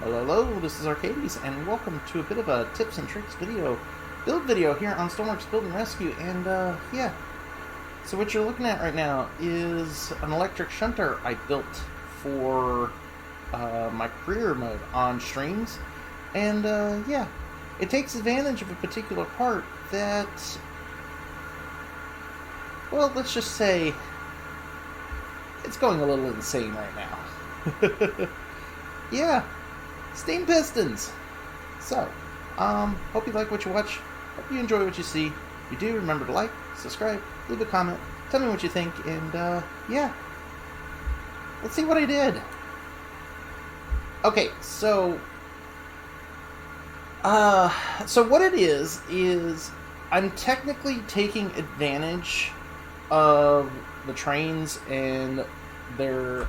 Hello, this is Arcades, and welcome to a bit of a tips and tricks build video here on Stormworks Build and Rescue, and yeah. So what you're looking at right now is an electric shunter I built for my career mode on streams, and yeah. It takes advantage of a particular part that, well, let's just say, it's going a little insane right now. Yeah. Steam Pistons! So, hope you like what you watch, hope you enjoy what you see. If you do, remember to like, subscribe, leave a comment, tell me what you think, and, yeah. Let's see what I did. Okay, so what it is I'm technically taking advantage of the trains and the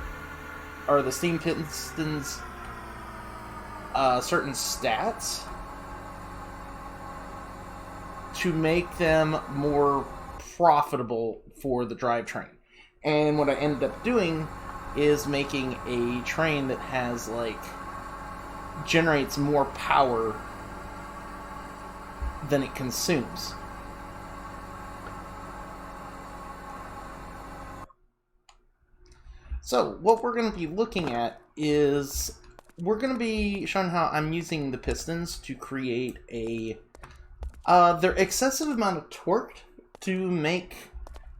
Steam Pistons certain stats to make them more profitable for the drivetrain. And what I ended up doing is making a train that has, like, generates more power than it consumes. So, what we're going to be looking at is we're going to be showing how I'm using the pistons to create their excessive amount of torque to make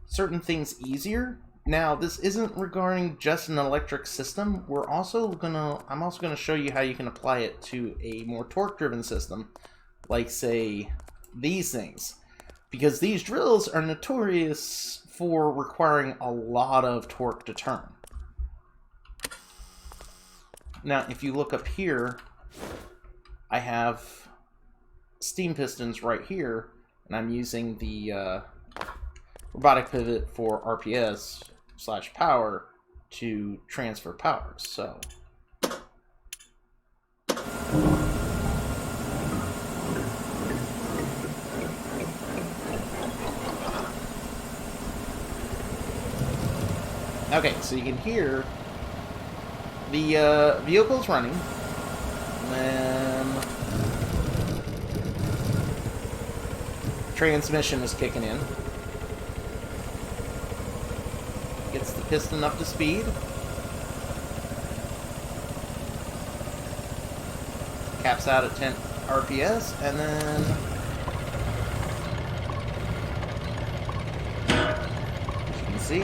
certain things easier. Now, this isn't regarding just an electric system. I'm also going to show you how you can apply it to a more torque-driven system, like, say, these things. Because these drills are notorious for requiring a lot of torque to turn. Now, if you look up here, I have steam pistons right here, and I'm using the robotic pivot for RPS/power to transfer power. So, okay, so you can hear the vehicle's running, and then transmission is kicking in. Gets the piston up to speed. Caps out at 10 RPS, and then as you can see,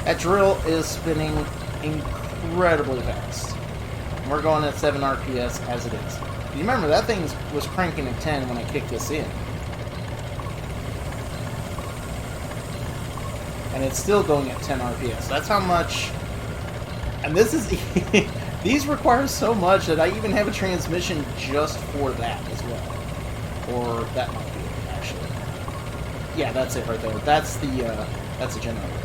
that drill is spinning incredibly fast. We're going at 7 RPS as it is. You remember, that thing was cranking at 10 when I kicked this in. And it's still going at 10 RPS. That's how much... And this is... These require so much that I even have a transmission just for that as well. Or that might be it, actually. Yeah, that's it right there. That's the generator.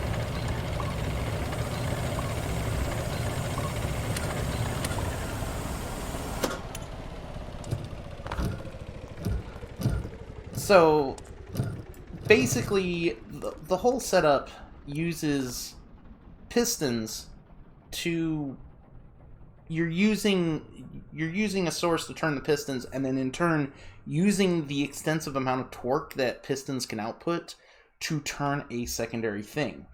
So, basically, the whole setup uses pistons to... You're using a source to turn the pistons, and then in turn, using the extensive amount of torque that pistons can output to turn a secondary thing.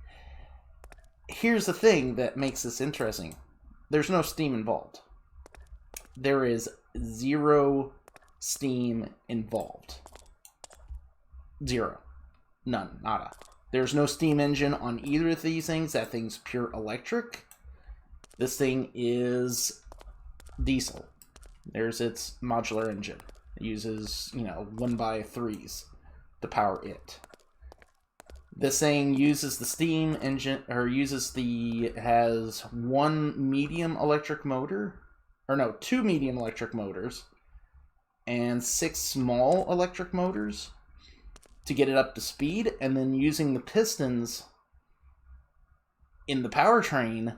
Here's the thing that makes this interesting. There's no steam involved. There is zero steam involved. Zero. None. Nada. There's no steam engine on either of these things. That thing's pure electric. This thing is diesel. There's its modular engine. It uses, 1x3s to power it. This thing uses the steam engine, has one medium electric motor, two medium electric motors, and 6 small electric motors to get it up to speed, and then using the pistons in the powertrain,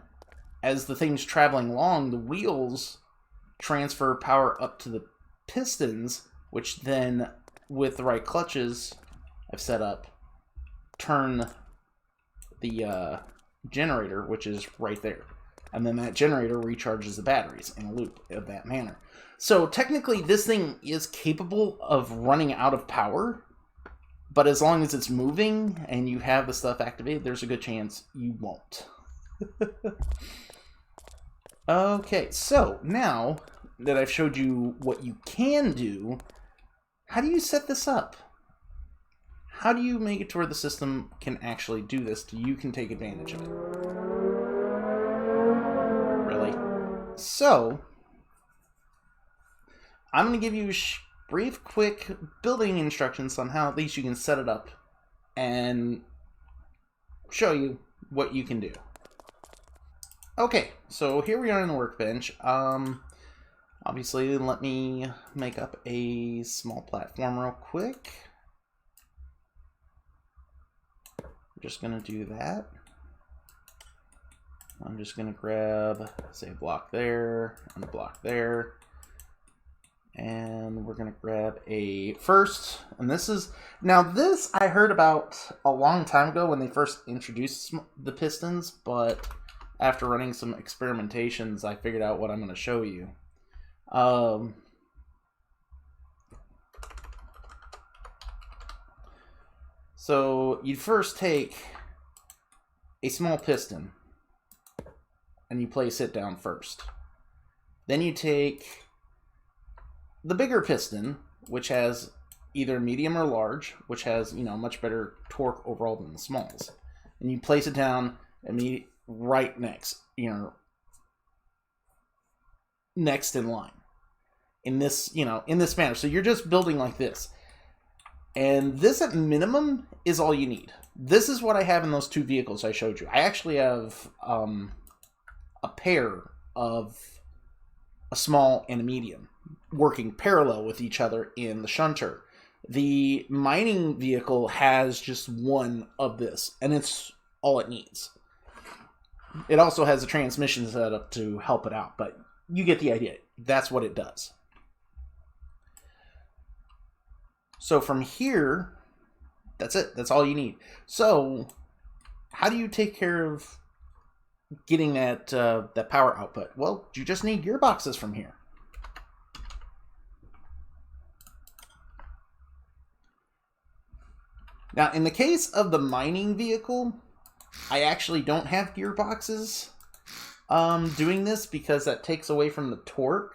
as the thing's traveling along, the wheels transfer power up to the pistons, which then, with the right clutches I've set up, turn the generator, which is right there. And then that generator recharges the batteries in a loop of that manner. So technically, this thing is capable of running out of power, but as long as it's moving and you have the stuff activated, there's a good chance you won't. Okay, so now that I've showed you what you can do, how do you set this up? How do you make it to where the system can actually do this so you can take advantage of it? Really? So, I'm going to give you brief, quick building instructions on how at least you can set it up and show you what you can do. Okay, so here we are on the workbench. Obviously, let me make up a small platform real quick. I'm just going to do that. I'm just going to grab, say, a block there and a block there. And we're going to grab a first, and this is, now this I heard about a long time ago when they first introduced the pistons, but after running some experimentations, I figured out what I'm going to show you. So you first take a small piston and you place it down first. Then you take the bigger piston, which has either medium or large, which has, you know, much better torque overall than the smalls, and you place it down immediately right next, you know, next in line in this, you know, in this manner. So you're just building like this, and this at minimum is all you need. This is what I have in those two vehicles I showed you. I actually have a pair of a small and a medium working parallel with each other in the shunter. The mining vehicle has just one of this, and it's all it needs. It also has a transmission set up to help it out, but you get the idea. That's what it does. So from here, that's it. That's all you need. So how do you take care of getting that that power output? Well, you just need gearboxes from here. Now, in the case of the mining vehicle, I actually don't have gearboxes doing this because that takes away from the torque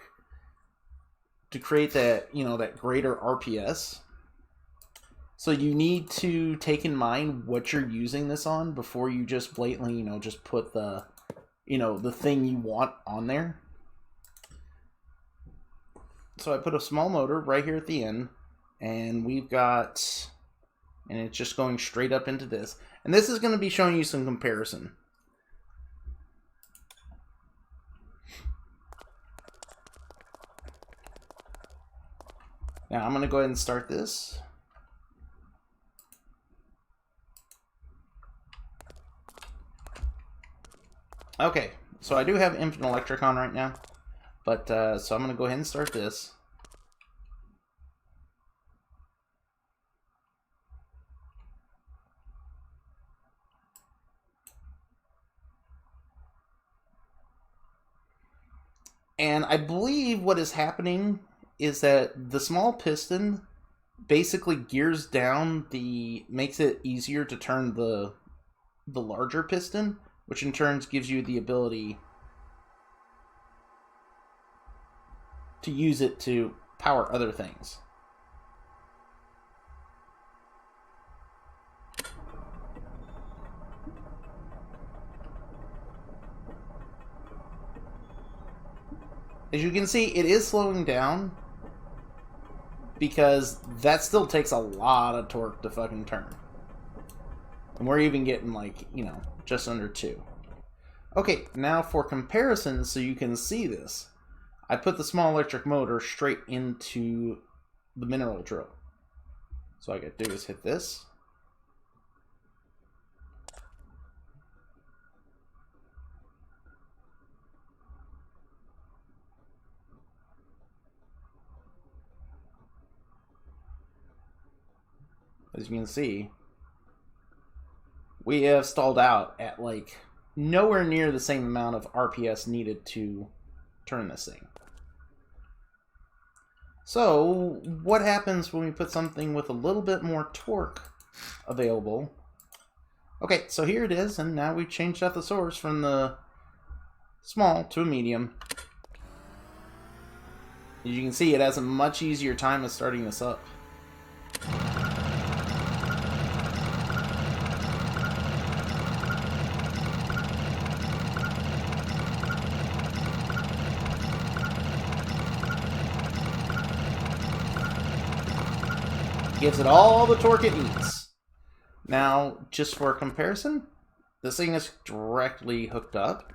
to create that, you know, that greater RPS. So you need to take in mind what you're using this on before you just blatantly, you know, just put the, you know, the thing you want on there. So I put a small motor right here at the end, and we've got, and it's just going straight up into this. And this is going to be showing you some comparison. Now I'm going to go ahead and start this. Okay, so I do have Infinite Electric on right now, but so I'm going to go ahead and start this. And I believe what is happening is that the small piston basically gears down makes it easier to turn the larger piston, which in turn gives you the ability to use it to power other things. As you can see, it is slowing down because that still takes a lot of torque to fucking turn. And we're even getting, like, you know, just under 2. Okay, now for comparison, so you can see this, I put the small electric motor straight into the mineral drill. So all I gotta do is hit this. As you can see, we have stalled out at like nowhere near the same amount of RPS needed to turn this thing. So, what happens when we put something with a little bit more torque available? Okay, so here it is, and now we've changed out the source from the small to a medium. As you can see, it has a much easier time of starting this up. Gives it all the torque it needs. Now, just for comparison, this thing is directly hooked up.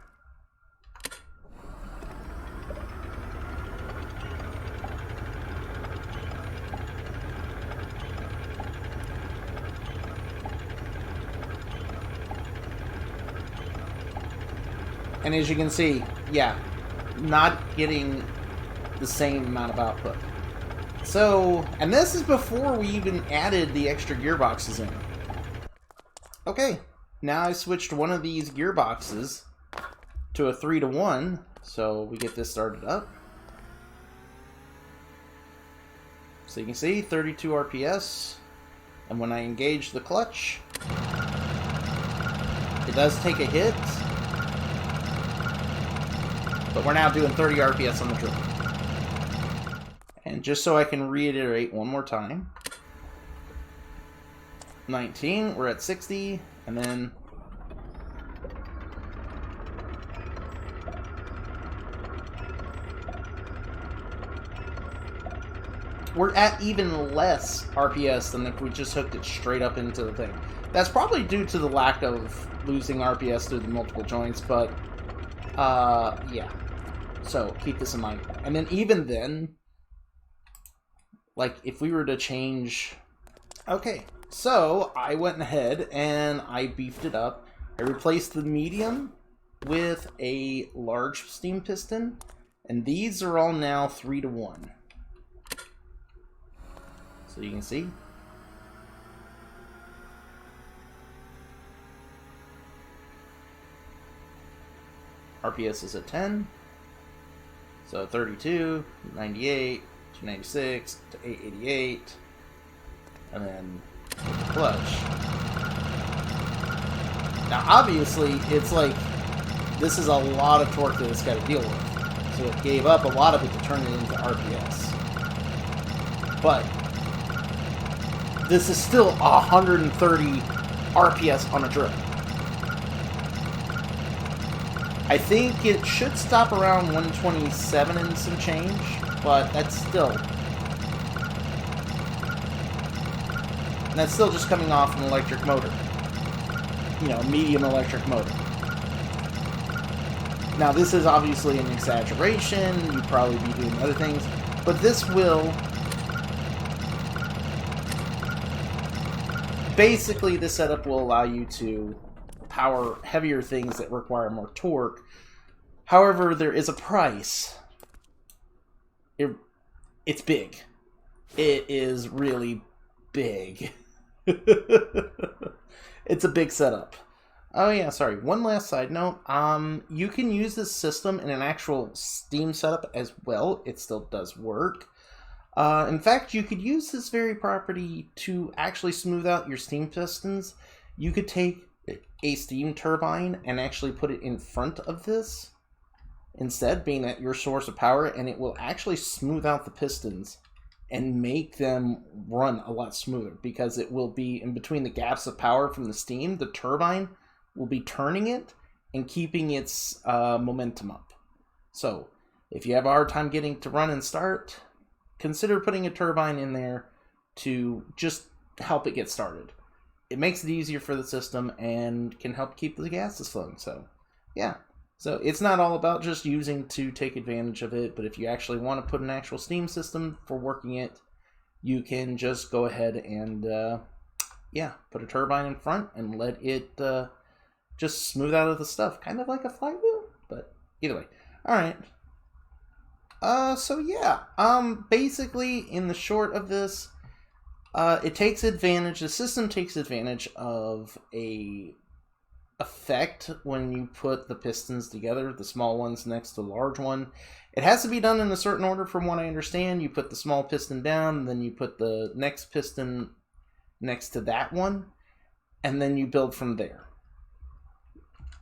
And as you can see, yeah, not getting the same amount of output. So, and this is before we even added the extra gearboxes in. Okay, now I switched one of these gearboxes to a 3-to-1, so we get this started up. So you can see 32 RPS, and when I engage the clutch, it does take a hit, but we're now doing 30 RPS on the drill. And just so I can reiterate one more time, 19, we're at 60, and then we're at even less RPS than if we just hooked it straight up into the thing. That's probably due to the lack of losing RPS through the multiple joints, but yeah. So keep this in mind. And then even then, like, if we were to change... Okay, so I went ahead and I beefed it up. I replaced the medium with a large steam piston, and these are all now 3-to-1. So you can see. RPS is at 10. So 32, 98, 296 to 888, and then clutch. Now obviously it's like, this is a lot of torque that it's got to deal with, so it gave up a lot of it to turn it into RPS. But this is still 130 RPS on a drill. I think it should stop around 127 and some change, but that's still just coming off an electric motor. You know, medium electric motor. Now this is obviously an exaggeration, you'd probably be doing other things, but this will... Basically, this setup will allow you to power heavier things that require more torque. However, there is a price. It's big. It is really big. It's a big setup. Oh yeah, sorry. One last side note. You can use this system in an actual Steam setup as well. It still does work. In fact, you could use this very property to actually smooth out your steam pistons. You could take a steam turbine and actually put it in front of this instead, being at your source of power, and it will actually smooth out the pistons and make them run a lot smoother, because it will be in between the gaps of power from the steam. The turbine will be turning it and keeping its momentum up. So if you have a hard time getting to run and start, consider putting a turbine in there to just help it get started. It makes it easier for the system and can help keep the gases flowing. So, yeah. So it's not all about just using to take advantage of it, but if you actually want to put an actual steam system for working it, you can just go ahead and, yeah, put a turbine in front and let it just smooth out of the stuff. Kind of like a flywheel, but either way. All right. So yeah, basically in the short of this, it takes advantage, the system takes advantage of a effect when you put the pistons together, the small ones next to the large one. It has to be done in a certain order from what I understand. You put the small piston down, then you put the next piston next to that one, and then you build from there.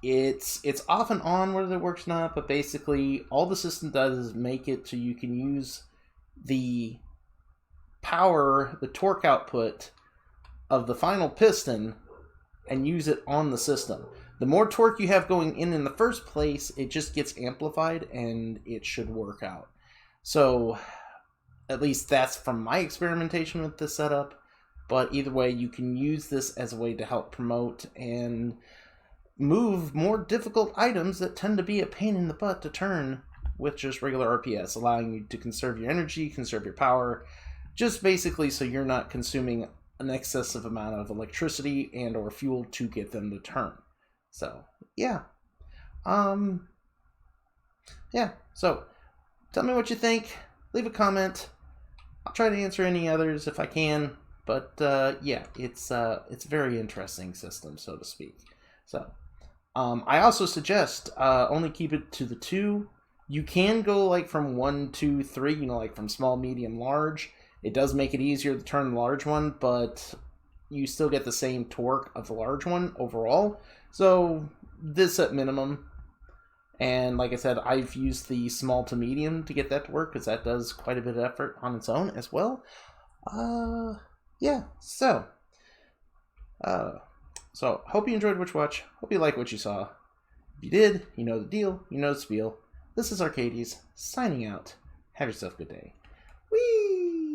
It's off and on whether it works or not, but basically all the system does is make it so you can use the power, the torque output of the final piston and use it on the system. The more torque you have going in the first place, it just gets amplified and it should work out. So at least that's from my experimentation with this setup. But either way, you can use this as a way to help promote and move more difficult items that tend to be a pain in the butt to turn with just regular RPS, allowing you to conserve your energy, conserve your power, just basically so you're not consuming an excessive amount of electricity and or fuel to get them to turn. So, yeah. So tell me what you think. Leave a comment. I'll try to answer any others if I can. But, yeah, it's a very interesting system, so to speak. So, I also suggest only keep it to the 2. You can go, like, from 1, 2, 3, you know, like from small, medium, large. It does make it easier to turn the large one, but you still get the same torque of the large one overall. So this at minimum. And like I said, I've used the small to medium to get that to work because that does quite a bit of effort on its own as well. Yeah, so hope you enjoyed what you watched. Hope you like what you saw. If you did, you know the deal, you know the spiel. This is Arcades, signing out. Have yourself a good day. Whee!